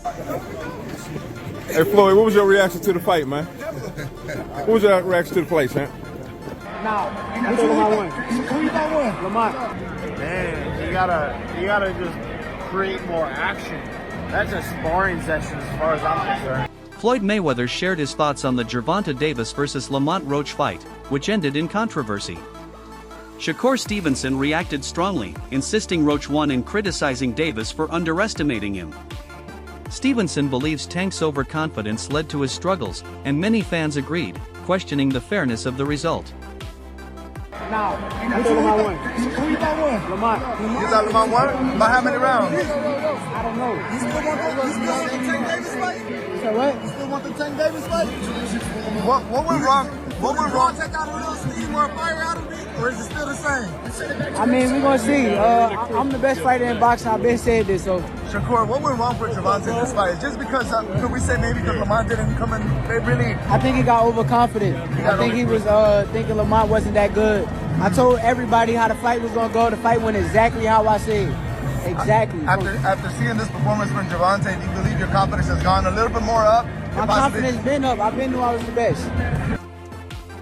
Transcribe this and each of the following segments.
Hey Floyd, what was your reaction to the fight, man? What was your reaction to the fight, man? I think Lamont won. Who you thought won? Lamont. Man, you gotta just create more action. That's a sparring session as far as I'm concerned. Floyd Mayweather shared his thoughts on the Gervonta Davis vs. Lamont Roach fight, which ended in controversy. Shakur Stevenson reacted strongly, insisting Roach won and criticizing Davis for underestimating him. Stevenson believes Tank's overconfidence led to his struggles, and many fans agreed, questioning the fairness of the result. I think Lamont won. Who you thought won? Lamont. You thought Lamont won? By how many rounds? I don't know. You still want the Tank Davis fight? You said what? You still want the Tank Davis fight? What went wrong? What went wrong? Take out a little steam or fire out of me? Or is it still the same? I mean, we're going to see. I'm the best fighter in boxing. I've been said this, so. Shakur, what went wrong for Gervonta in this fight? Just because, could we say maybe because Lamont didn't come in, they really... I think he got overconfident. I think he was thinking Lamont wasn't that good. I told everybody how the fight was going to go. The fight went exactly how I said. Exactly. After seeing this performance from Gervonta, do you believe your confidence has gone a little bit more up? My confidence been up. I've been knew I was the best.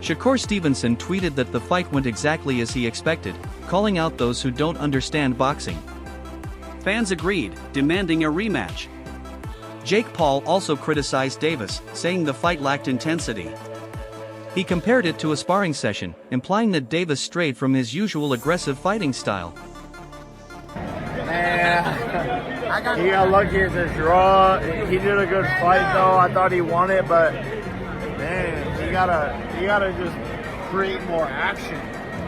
Shakur Stevenson tweeted that the fight went exactly as he expected, calling out those who don't understand boxing. Fans agreed, demanding a rematch. Jake Paul also criticized Davis, saying the fight lacked intensity. He compared it to a sparring session, implying that Davis strayed from his usual aggressive fighting style. He got lucky as a draw. He did a good fight though. I thought he won it, but man, you gotta just create more action.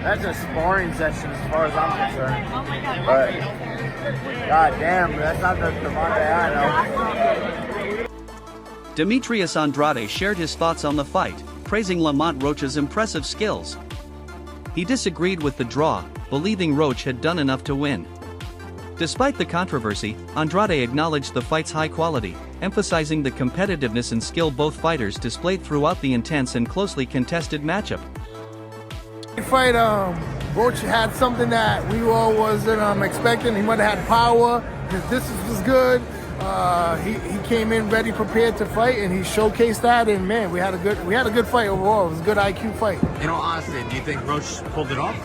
That's a sparring session as far as I'm concerned. But god damn, that's not the Gervonta I know. Demetrius Andrade shared his thoughts on the fight, praising Lamont Roach's impressive skills. He disagreed with the draw, believing Roach had done enough to win. Despite the controversy, Andrade acknowledged the fight's high quality, emphasizing the competitiveness and skill both fighters displayed throughout the intense and closely contested matchup. The fight, Roach had something that we all wasn't expecting. He might have had power. His distance was good. He came in ready, prepared to fight, and he showcased that. And man, we had a good fight overall. It was a good IQ fight. In all honesty, do you think Roach pulled it off?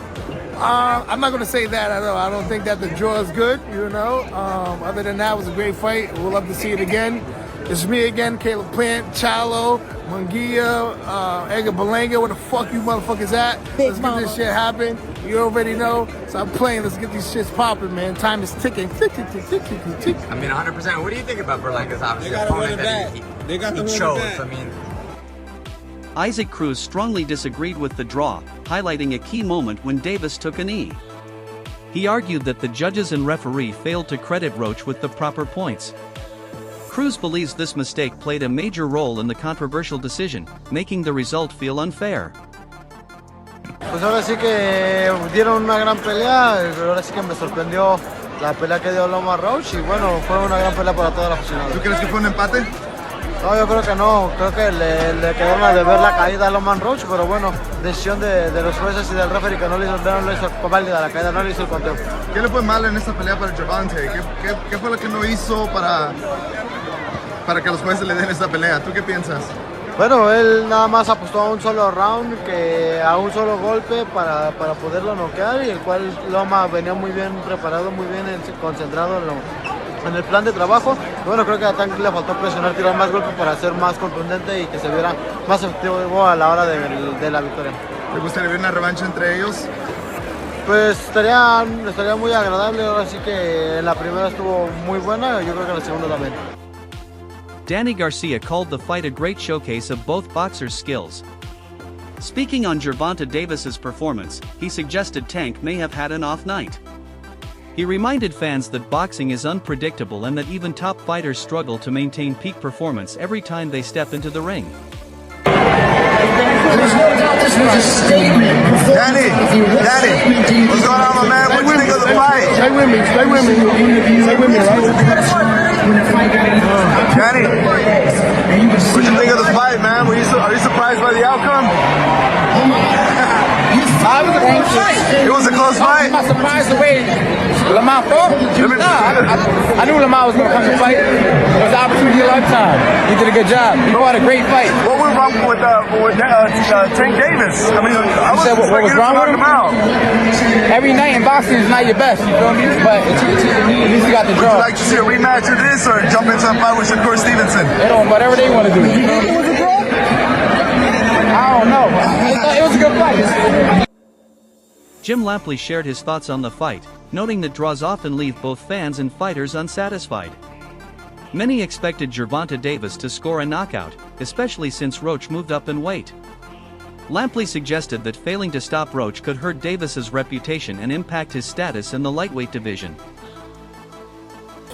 I'm not going to say that. I don't think that the draw is good, Other than that, it was a great fight. We'll love to see it again. It's me again, Caleb Plant, Chalo, Munguia, Edgar Belanga. Where the fuck you motherfuckers at? Let's get this shit happen. You already know. So I'm playing. Let's get these shits popping, man. Time is ticking. Tick, tick, tick, tick, tick, tick. I mean, 100%. What do you think about Berlanga's obviously opponent that he chose? I mean, Isaac Cruz strongly disagreed with the draw, highlighting a key moment when Davis took a knee. He argued that the judges and referee failed to credit Roach with the proper points. Cruz believes this mistake played a major role in the controversial decision, making the result feel unfair. Pues ahora sí que dieron una gran pelea, ahora sí que me sorprendió la pelea que dio Lamont Roach y bueno, fue una gran pelea para toda la aficionada. ¿Tú crees que fue un empate? No, yo creo que no, creo que le quedaron a deber la caída a Lamont Roach, pero bueno, decisión de los jueces y del referee que no le hizo válida la caída, no le hizo el conteo. ¿Qué le fue mal en esta pelea para Gervonta? ¿Qué fue lo que no hizo para que los jueces le den esta pelea? ¿Tú qué piensas? Bueno, él nada más apostó a un solo round, a un solo golpe para poderlo noquear, y el cual Loma venía muy bien preparado, muy bien concentrado en el plan de trabajo. Bueno, creo que a Tank le faltó presionar, tirar más golpes para ser más contundente y que se viera más efectivo a la hora de la victoria. ¿Te gustaría ver una revancha entre ellos? Pues estaría muy agradable. Ahora sí que en la primera estuvo muy buena, yo creo que en la segunda también. Danny Garcia called the fight a great showcase of both boxers' skills. Speaking on Gervonta Davis's performance, he suggested Tank may have had an off night. He reminded fans that boxing is unpredictable and that even top fighters struggle to maintain peak performance every time they step into the ring. Danny, what's going on, my man? What do you think of the fight? Stay with me, right? Danny, what do you think of the fight, man? Are you surprised by the outcome? It was a close fight. I'm not surprised the way Lamont fought. I knew Lamont was going to come to fight. It was an opportunity time. He did a good job. He fought a great fight. What went wrong with Tank Davis? I mean, I was What was wrong with him? out. Every night in boxing is not your best, you feel me? But at least you got the Would you draw. like to see a rematch of this or jump into a fight with Shakur Stevenson? They don't, whatever they want to do. You think it was a draw? I don't know. It was a good fight. Jim Lampley shared his thoughts on the fight, noting that draws often leave both fans and fighters unsatisfied. Many expected Gervonta Davis to score a knockout, especially since Roach moved up in weight. Lampley suggested that failing to stop Roach could hurt Davis's reputation and impact his status in the lightweight division.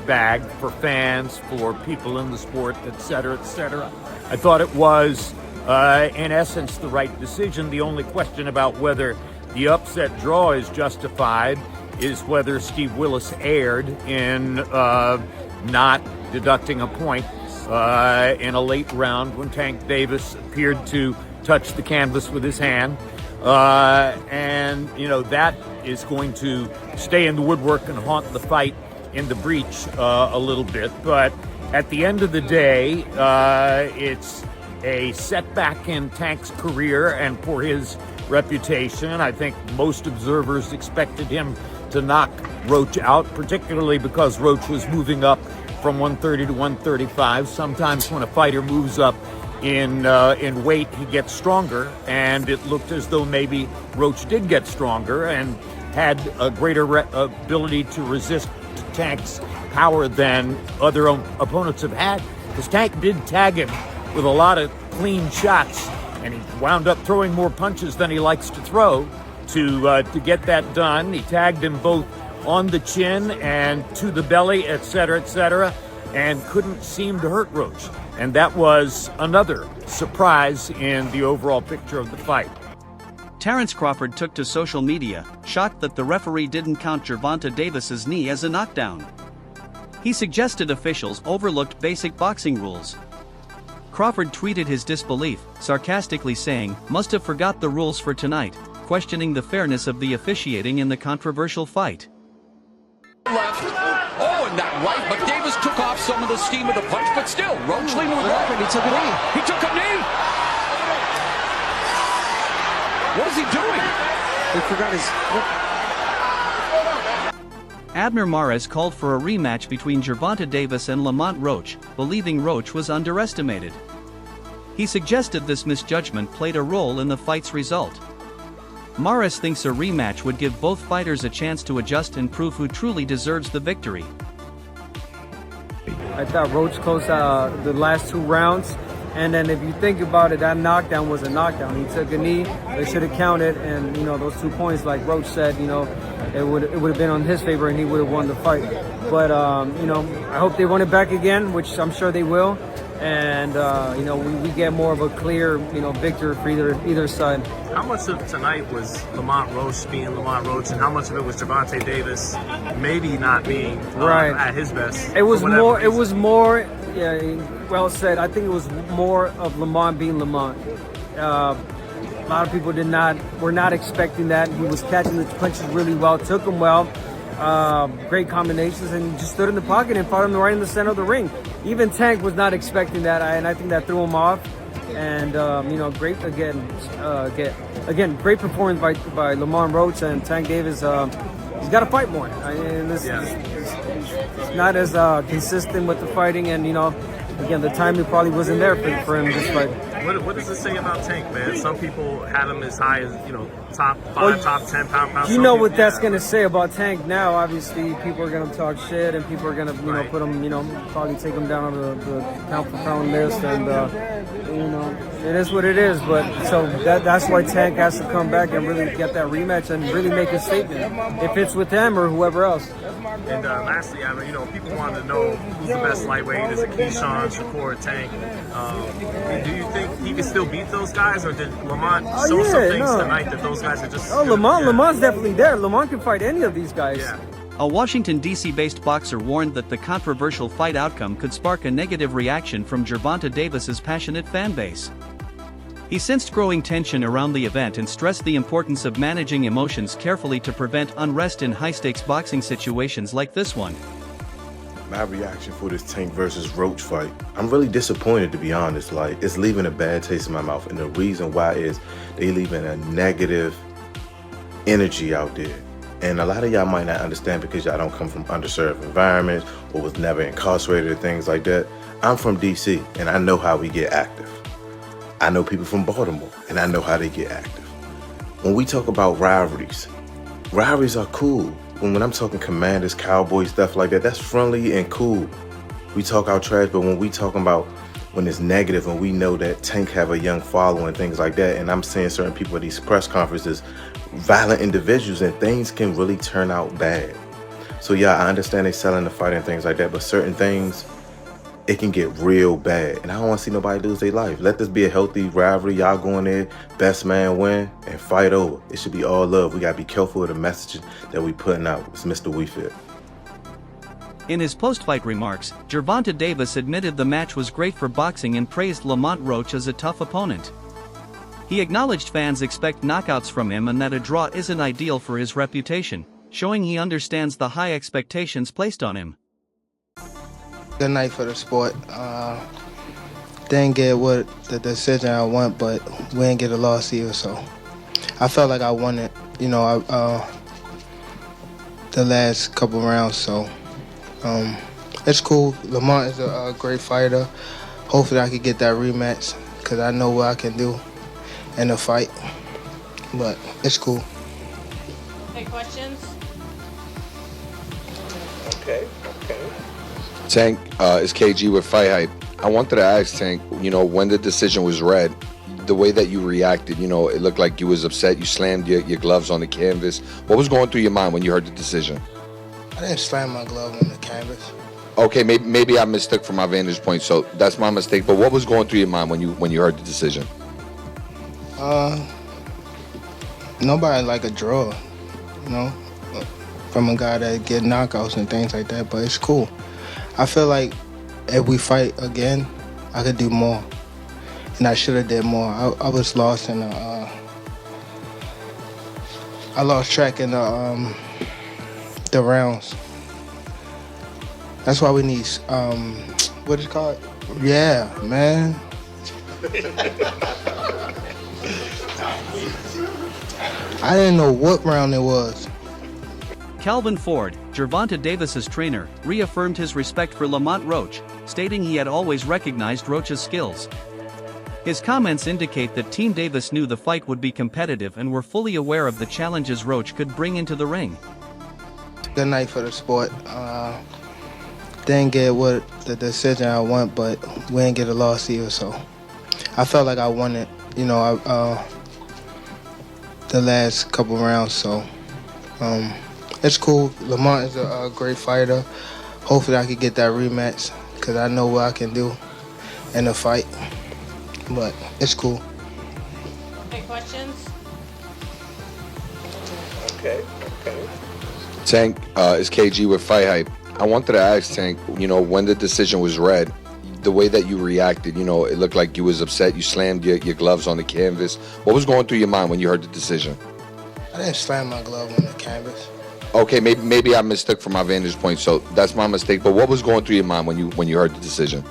Bag for fans, for people in the sport, etc., etc. I thought it was, in essence, the right decision. The only question about whether the upset draw is justified is whether Steve Willis erred in not deducting a point in a late round when Tank Davis appeared to touch the canvas with his hand. And, you know, that is going to stay in the woodwork and haunt the fight in the breach a little bit. But at the end of the day, it's a setback in Tank's career and for his reputation. I think most observers expected him to knock Roach out, particularly because Roach was moving up from 130 to 135. Sometimes when a fighter moves up in weight, he gets stronger, and it looked as though maybe Roach did get stronger and had a greater ability to resist Tank's power than other opponents have had, because Tank did tag him with a lot of clean shots, and he wound up throwing more punches than he likes to throw to get that done. He tagged him both on the chin and to the belly, etc., and couldn't seem to hurt Roach. And that was another surprise in the overall picture of the fight. Terrence Crawford took to social media, shocked that the referee didn't count Gervonta Davis's knee as a knockdown. He suggested officials overlooked basic boxing rules. Crawford tweeted his disbelief, sarcastically saying, "Must have forgot the rules for tonight," questioning the fairness of the officiating in the controversial fight. Left. Oh, and that right, but Davis took off some of the steam of the punch, but still, Roach leaned with that. He took a knee. He took a knee. What is he doing? He forgot his... Abner Mares called for a rematch between Gervonta Davis and Lamont Roach, believing Roach was underestimated. He suggested this misjudgment played a role in the fight's result. Mares thinks a rematch would give both fighters a chance to adjust and prove who truly deserves the victory. I thought Roach closed the last two rounds, and then if you think about it, that knockdown was a knockdown. He took a knee, they should have counted, and you know those 2 points, like Roach said, you know, it would have been on his favor and he would have won the fight. But you know, I hope they run it back again, which I'm sure they will, and you know, we get more of a clear, you know, victor for either side. How much of tonight was Lamont Roach being Lamont Roach, and how much of it was Gervonta Davis maybe not being at his best? It was more. Reason? It was more. Yeah, well said. I think it was more of Lamont being Lamont. A lot of people were not expecting that. He was catching the punches really well, took them well, great combinations, and just stood in the pocket and fought him right in the center of the ring. Even Tank was not expecting that, and I think that threw him off. And you know, great great performance by Lamont Roach, and Tank Davis. He's got to fight more. He's not as consistent with the fighting, and you know, again, the timing probably wasn't there for him this fight. What does it say about Tank, man? Some people had him as high as, you know, top 5, top 10 pound. You know what that's going to say about Tank now. Obviously, people are going to talk shit, and people are going to, you know, put him, you know, probably take him down on the pound for pound list, and you know, it is what it is. But so that's why Tank has to come back and really get that rematch and really make a statement, if it's with him or whoever else. And lastly, I mean, you know, people wanted to know who's the best lightweight. Is it Keyshawn, Shakur, Tank? Do you think he can still beat those guys, or did Lamont show some things tonight that those guys are just... Lamont's definitely there. Lamont can fight any of these guys. Yeah. A Washington, D.C.-based boxer warned that the controversial fight outcome could spark a negative reaction from Gervonta Davis's passionate fan base. He sensed growing tension around the event and stressed the importance of managing emotions carefully to prevent unrest in high-stakes boxing situations like this one. My reaction for this Tank versus Roach fight, I'm really disappointed, to be honest. Like, it's leaving a bad taste in my mouth, and the reason why is they leaving a negative energy out there. And a lot of y'all might not understand because y'all don't come from underserved environments or was never incarcerated or things like that. I'm from DC, and I know how we get active. I know people from Baltimore, and I know how they get active. When we talk about rivalries are cool. When I'm talking Commanders, Cowboys, stuff like that, that's friendly and cool. We talk our trash, but when we talking about when it's negative and we know that Tank have a young following, things like that, and I'm seeing certain people at these press conferences, violent individuals, and things can really turn out bad. So yeah, I understand they selling the fight and things like that, but certain things, it can get real bad. And I don't want to see nobody lose their life. Let this be a healthy rivalry. Y'all go in there, best man win, and fight over. It should be all love. We got to be careful of the messaging that we putting out. It's Mr. We Fit. In his post-fight remarks, Gervonta Davis admitted the match was great for boxing and praised Lamont Roach as a tough opponent. He acknowledged fans expect knockouts from him and that a draw isn't ideal for his reputation, showing he understands the high expectations placed on him. Good night for the sport. Didn't get what the decision I want, but we didn't get a loss either, so I felt like I won it, the last couple rounds, so it's cool. Lamont is a great fighter. Hopefully I can get that rematch because I know what I can do in a fight, but it's cool. Okay, questions? Okay. Tank, is KG with Fight Hype. I wanted to ask Tank, when the decision was read, the way that you reacted, it looked like you was upset. You slammed your gloves on the canvas. What was going through your mind when you heard the decision? I didn't slam my glove on the canvas. Okay, maybe I mistook from my vantage point, so that's my mistake. But what was going through your mind when you heard the decision? Nobody like a draw, from a guy that get knockouts and things like that, but it's cool. I feel like if we fight again, I could do more, and I should have did more. I was lost in I lost track in the rounds. That's why we need what is it called? Yeah, man. I didn't know what round it was. Calvin Ford, Gervonta Davis's trainer, reaffirmed his respect for Lamont Roach, stating he had always recognized Roach's skills. His comments indicate that Team Davis knew the fight would be competitive and were fully aware of the challenges Roach could bring into the ring. Good night for the sport. Didn't get what the decision I want, but we didn't get a loss either, so I felt like I won it, the last couple rounds, so it's cool. Lamont is a great fighter. Hopefully I can get that rematch because I know what I can do in a fight, but it's cool. Okay, questions? Okay. Tank, is KG with Fight Hype. I wanted to ask Tank, when the decision was read, the way that you reacted, it looked like you was upset. You slammed your gloves on the canvas. What was going through your mind when you heard the decision? I didn't slam my glove on the canvas. Okay, maybe I mistook from my vantage point, so that's my mistake. But what was going through your mind when you heard the decision?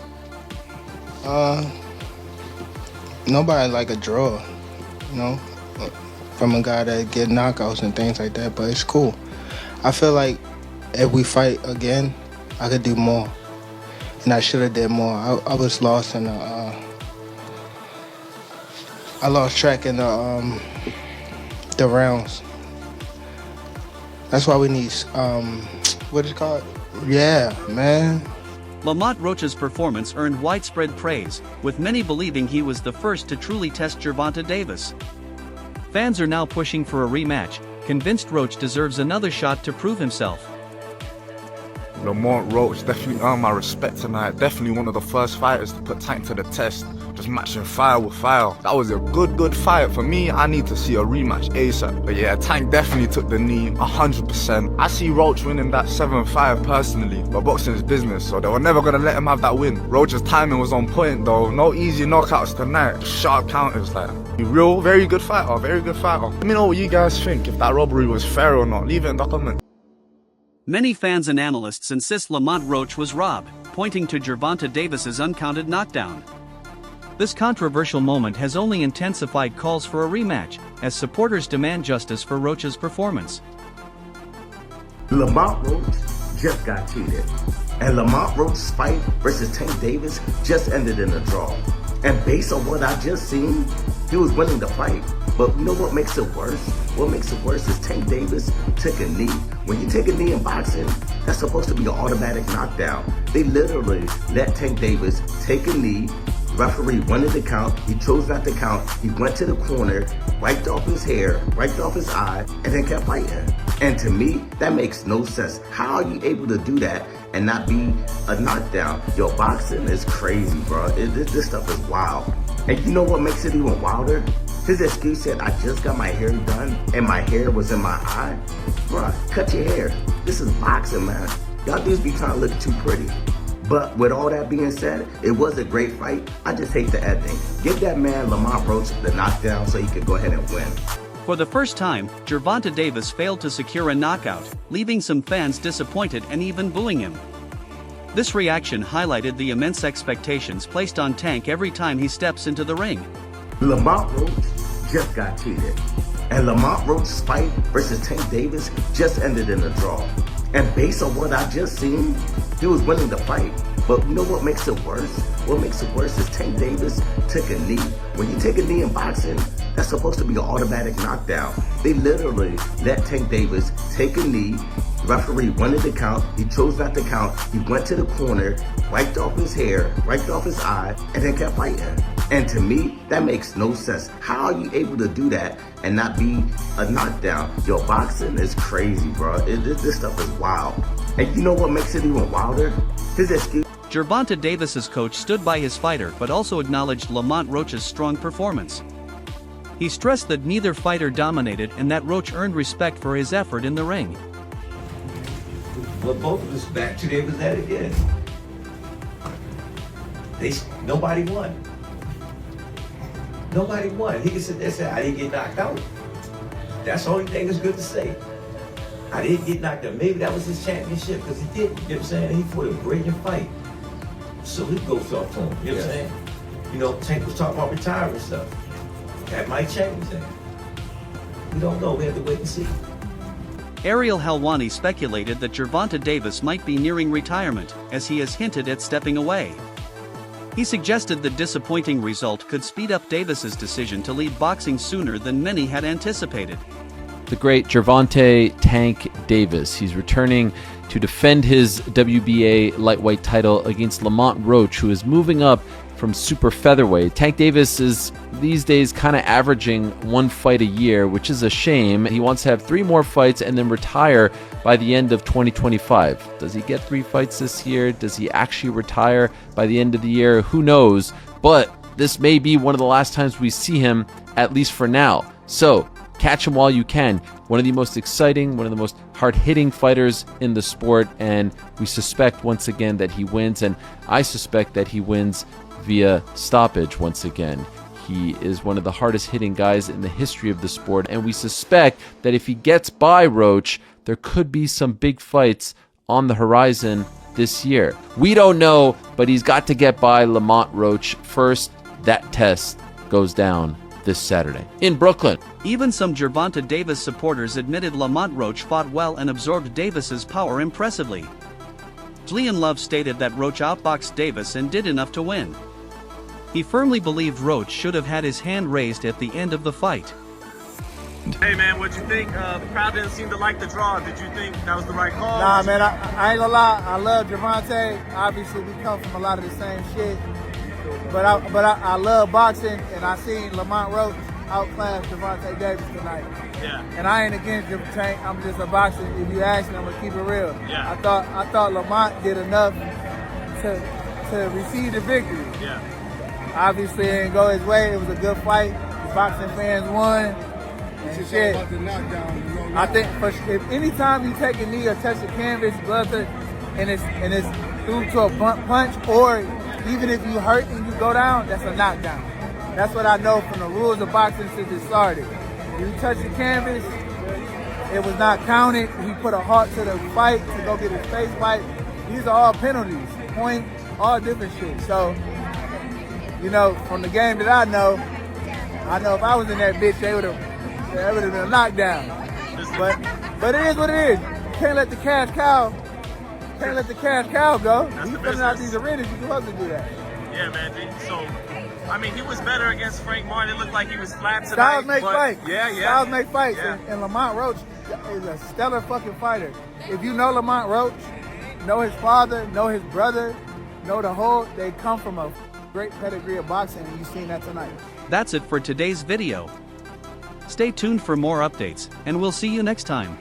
Nobody like a draw, from a guy that get knockouts and things like that, but it's cool. I feel like if we fight again, I could do more, and I should have did more. I was lost in I lost track in the rounds. That's why we need what is it called? Yeah, man. Lamont Roach's performance earned widespread praise, with many believing he was the first to truly test Gervonta Davis. Fans are now pushing for a rematch, convinced Roach deserves another shot to prove himself. Lamont Roach definitely earned my respect tonight. Definitely one of the first fighters to put Tank to the test. Just matching fire with fire. That was a good fight. For me, I need to see a rematch ASAP. But yeah, Tank definitely took the knee, 100%. I see Roach winning that 7-5 personally. But boxing is business, so they were never going to let him have that win. Roach's timing was on point though. No easy knockouts tonight. Just sharp counters like. Real, very good fighter, very good fighter. Let me know what you guys think, if that robbery was fair or not. Leave it in the comments. Many fans and analysts insist Lamont Roach was robbed, pointing to Gervonta Davis's uncounted knockdown. This controversial moment has only intensified calls for a rematch, as supporters demand justice for Roach's performance. Lamont Roach just got cheated. And Lamont Roach's fight versus Tank Davis just ended in a draw. And based on what I just seen, he was winning the fight. But you know what makes it worse? What makes it worse is Tank Davis took a knee. When you take a knee in boxing, that's supposed to be an automatic knockdown. They literally let Tank Davis take a knee. Referee wanted to count. He chose not to count. He went to the corner, wiped off his hair, wiped off his eye, and then kept fighting. And to me, that makes no sense. How are you able to do that and not be a knockdown? Yo, boxing is crazy, bro. This stuff is wild. And you know what makes it even wilder? His excuse said, I just got my hair done and my hair was in my eye. Bro, cut your hair. This is boxing, man. Y'all dudes be trying to look too pretty. But with all that being said, it was a great fight. I just hate the ending. Give that man Lamont Roach the knockdown so he could go ahead and win. For the first time, Gervonta Davis failed to secure a knockout, leaving some fans disappointed and even booing him. This reaction highlighted the immense expectations placed on Tank every time he steps into the ring. Lamont Roach just got cheated. And Lamont Roach's fight versus Tank Davis just ended in a draw. And based on what I just seen, he was winning the fight. But you know what makes it worse? What makes it worse is Tank Davis took a knee. When you take a knee in boxing, that's supposed to be an automatic knockdown. They literally let Tank Davis take a knee. Referee wanted to count. He chose not to count. He went to the corner, wiped off his hair, wiped off his eye, and then kept fighting. And to me, that makes no sense. How are you able to do that and not be a knockdown? Yo, boxing is crazy, bro. This stuff is wild. And you know what makes it even wilder? His excuse. Gervonta Davis's coach stood by his fighter but also acknowledged Lamont Roach's strong performance. He stressed that neither fighter dominated and that Roach earned respect for his effort in the ring. Well, both of us back 2 days was at it again. Nobody won. Nobody won. He can sit there and say, I didn't get knocked out. That's the only thing that's good to say. I didn't get knocked out. Maybe that was his championship because he didn't. You know what I'm saying? He fought a brilliant fight. So he goes off to him. You know what I'm saying? You know, Tank was talking about retiring stuff. That might change that. We don't know. We have to wait and see. Ariel Helwani speculated that Gervonta Davis might be nearing retirement, as he has hinted at stepping away. He suggested the disappointing result could speed up Davis's decision to leave boxing sooner than many had anticipated. The great Gervonta "Tank" Davis. He's returning to defend his WBA lightweight title against Lamont Roach, who is moving up from super featherweight. Tank Davis is these days kind of averaging 1 fight a year, which is a shame. He wants to have 3 more fights and then retire by the end of 2025. Does he get 3 fights this year? Does he actually retire by the end of the year? Who knows? But this may be one of the last times we see him, at least for now. So catch him while you can. One of the most exciting, one of the most hard-hitting fighters in the sport, and we suspect once again that he wins, and I suspect that he wins via stoppage once again. He is one of the hardest hitting guys in the history of the sport, and we suspect that if he gets by Roach, there could be some big fights on the horizon this year. We don't know, but he's got to get by Lamont Roach first. That test goes down this Saturday in Brooklyn. Even some Gervonta Davis supporters admitted Lamont Roach fought well and absorbed Davis's power impressively. Julian Love stated that Roach outboxed Davis and did enough to win. He firmly believed Roach should have had his hand raised at the end of the fight. Hey man, what'd you think? The crowd didn't seem to like the draw. Did you think that was the right call? Nah, man, I ain't gonna lie. I love Gervonta. Obviously, we come from a lot of the same shit. But I love boxing, and I seen Lamont Roach outclass Gervonta Davis tonight. Yeah. And I ain't against Tank. I'm just a boxer. If you ask me, I'm gonna keep it real. Yeah. I thought Lamont did enough to receive the victory. Yeah. Obviously, it didn't go his way. It was a good fight. The boxing fans won. And shit. I think if anytime you take a knee or touch the canvas, and it's through to a blunt punch, or even if you hurt and you go down, that's a knockdown. That's what I know from the rules of boxing since it started. If you touch the canvas, It was not counted. He put a heart to the fight to go get his face wiped. These are all penalties, point, all different shit. So, you know, from the game that I know if I was in that bitch, that would have been a knockdown. But it is what it is. You can't let the cash cow go. You filling out these arenas, you're supposed to do that. Yeah, man. So, I mean, he was better against Frank Martin. It looked like he was flat tonight. Styles make fights. Yeah. Styles make fights. Yeah. And Lamont Roach is a stellar fucking fighter. If you know Lamont Roach, know his father, know his brother, know the whole, they come from a great pedigree of boxing, and you've seen that tonight. That's it for today's video. Stay tuned for more updates, and we'll see you next time.